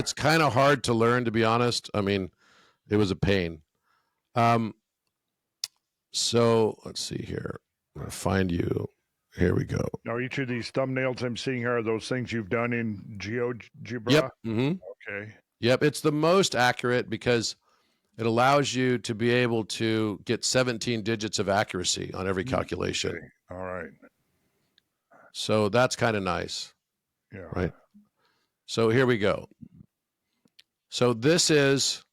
it's kind of hard to learn, to be honest. I mean, it was a pain. So let's see here. I'm going to find you. Here we go. Now, each of these thumbnails I'm seeing here are those things you've done in GeoGebra? Yep. Mm-hmm. Okay. Yep. It's the most accurate because it allows you to be able to get 17 digits of accuracy on every calculation. Okay. All right. So that's kind of nice. Yeah. Right. So here we go. So this is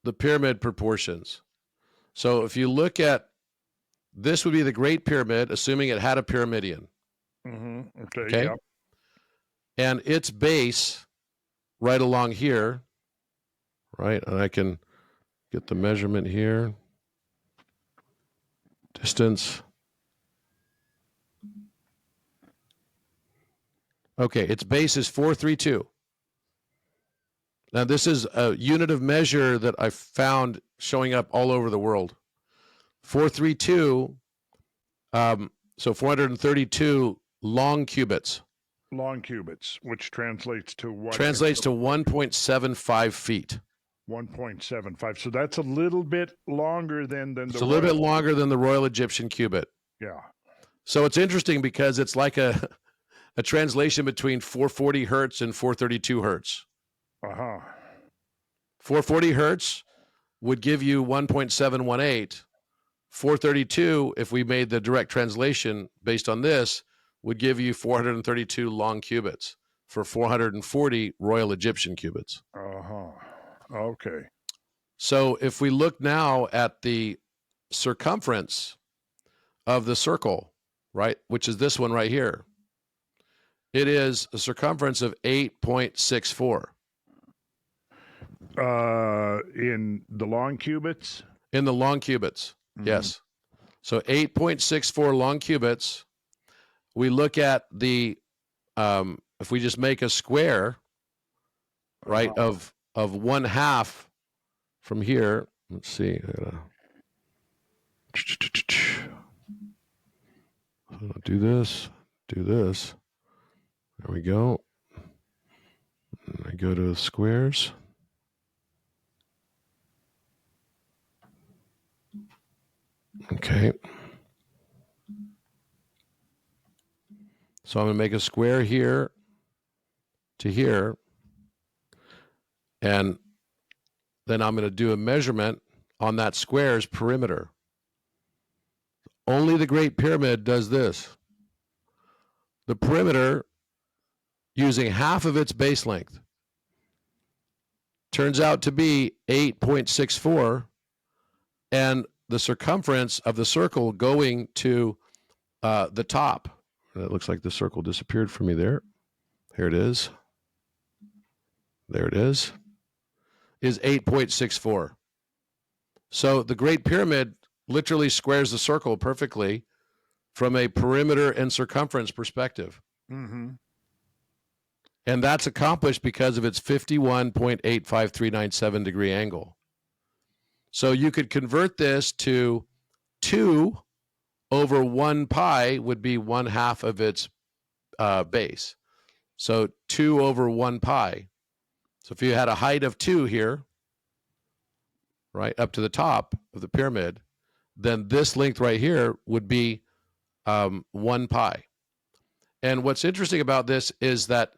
the pyramid proportions. So if you look at, this would be the Great Pyramid, assuming it had a pyramidion. Mm-hmm. Okay. Yep. And its base right along here, right? And I can get the measurement here. Distance. Okay, its base is 432. Now, this is a unit of measure that I found showing up all over the world. 432, so 432 long cubits. Long cubits, which translates to what? Translates to 1.75 feet. 1.75. So that's a little bit longer than the. It's a little bit longer than the Royal Egyptian cubit. Yeah. So it's interesting because it's like a translation between 440 hertz and 432 hertz. 440 hertz would give you 1.718. 432, if we made the direct translation based on this, would give you 432 long cubits for 440 Royal Egyptian cubits. Okay. So if we look now at the circumference of the circle, right, which is this one right here, it is a circumference of 8.64. In the long cubits? In the long cubits, yes. So 8.64 long cubits. We look at the, if we just make a square, right, of 1/2 from here. Let's see. Do this. There we go. I go to squares. Okay. So I'm going to make a square here to here. And then I'm going to do a measurement on that square's perimeter. Only the Great Pyramid does this. The perimeter, using half of its base length, turns out to be 8.64, and the circumference of the circle going to the top. It looks like the circle disappeared from me there. Here it is. There it is 8.64. So the Great Pyramid literally squares the circle perfectly from a perimeter and circumference perspective. Mm-hmm. And that's accomplished because of its 51.85397 degree angle. So you could convert this to 2 over 1 pi would be 1/2 of its base. So 2 over 1 pi. So if you had a height of 2 here, right, up to the top of the pyramid, then this length right here would be 1 pi. And what's interesting about this is that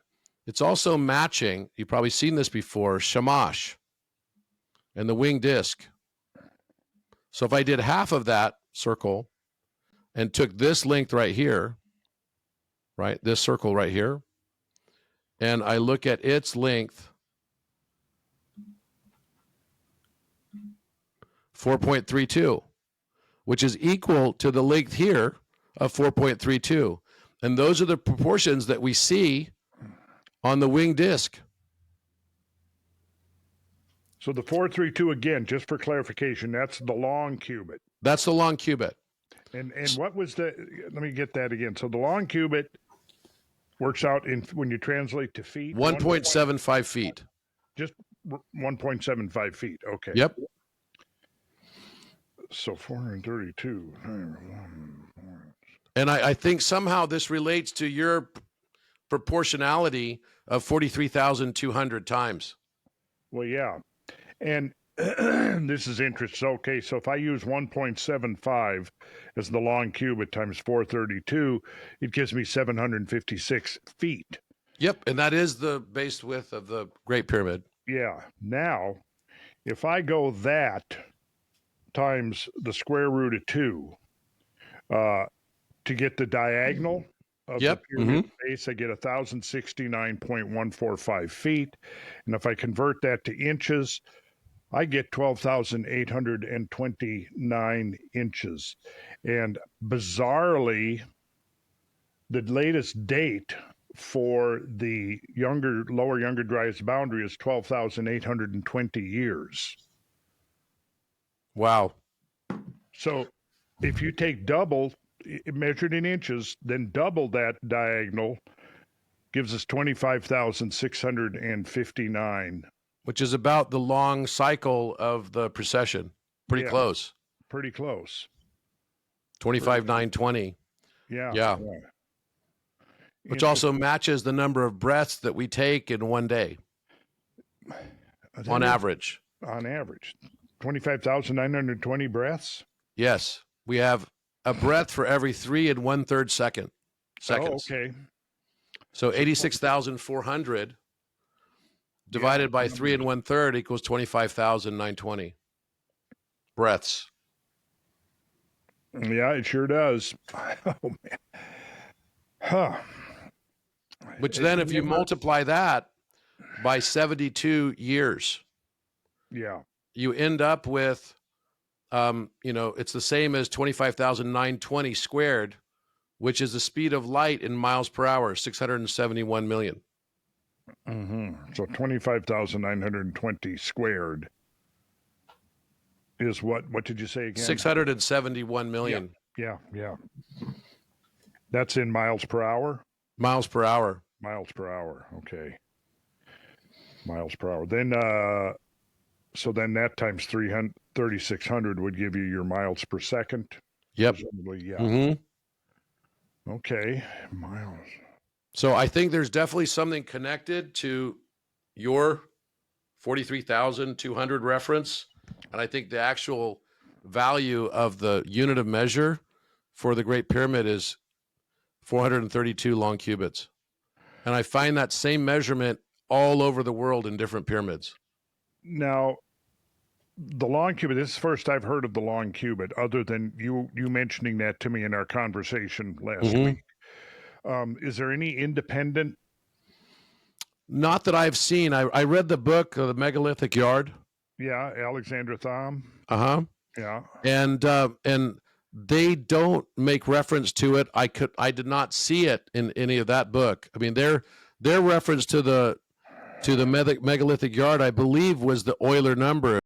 it's also matching, you've probably seen this before, Shamash and the winged disc. So if I did half of that circle and took this length right here, right, this circle right here, and I look at its length, 4.32, which is equal to the length here of 4.32. And those are the proportions that we see on the winged disc. So the 432, again, just for clarification, that's the long cubit. That's the long cubit. And what was the, let me get that again. So the long cubit works out in, when you translate to feet? 1.75 feet. Just 1.75 feet. Okay. Yep. So 432. And I think somehow this relates to your proportionality of 43,200 times. Well, yeah. And this is interesting. Okay, so if I use 1.75 as the long cubit times 432, it gives me 756 feet. Yep, and that is the base width of the Great Pyramid. Yeah. Now, if I go that times the square root of 2 to get the diagonal of the pyramid base, I get 1,069.145 feet. And if I convert that to inches, I get 12,829 inches. And bizarrely, the latest date for the lower Younger Dryas boundary is 12,820 years. Wow. So if you take double, measured in inches, then double that diagonal, gives us 25,659. Which is about the long cycle of the precession. Pretty close. Pretty close. 25,920. Yeah. Which also matches the number of breaths that we take in one day. On average. On average. 25,920 breaths? Yes. We have a breath for every 3 1/3 seconds. Oh, okay. So 86,400 divided by 3 1/3 equals 25,920 breaths. Yeah, it sure does. Oh, man. Huh. Which then, if you multiply that by 72 years, you end up with, it's the same as 25,920 squared, which is the speed of light in miles per hour, 671 million. So 25,920 squared is what did you say again? 671 million. Yeah. That's in miles per hour? Miles per hour. Miles per hour. Okay. Miles per hour. Then, so then that times 3,600 would give you your miles per second? Yep. Presumably, yeah. Okay. Miles. So I think there's definitely something connected to your 43,200 reference. And I think the actual value of the unit of measure for the Great Pyramid is 432 long cubits. And I find that same measurement all over the world in different pyramids. Now, the long cubit, this is the first I've heard of the long cubit, other than you mentioning that to me in our conversation last week. Is there any independent? Not that I've seen. I read the book, The Megalithic Yard. Yeah, Alexander Thom. Yeah. And they don't make reference to it. I did not see it in any of that book. I mean, their reference to the megalithic yard, I believe, was the Euler number.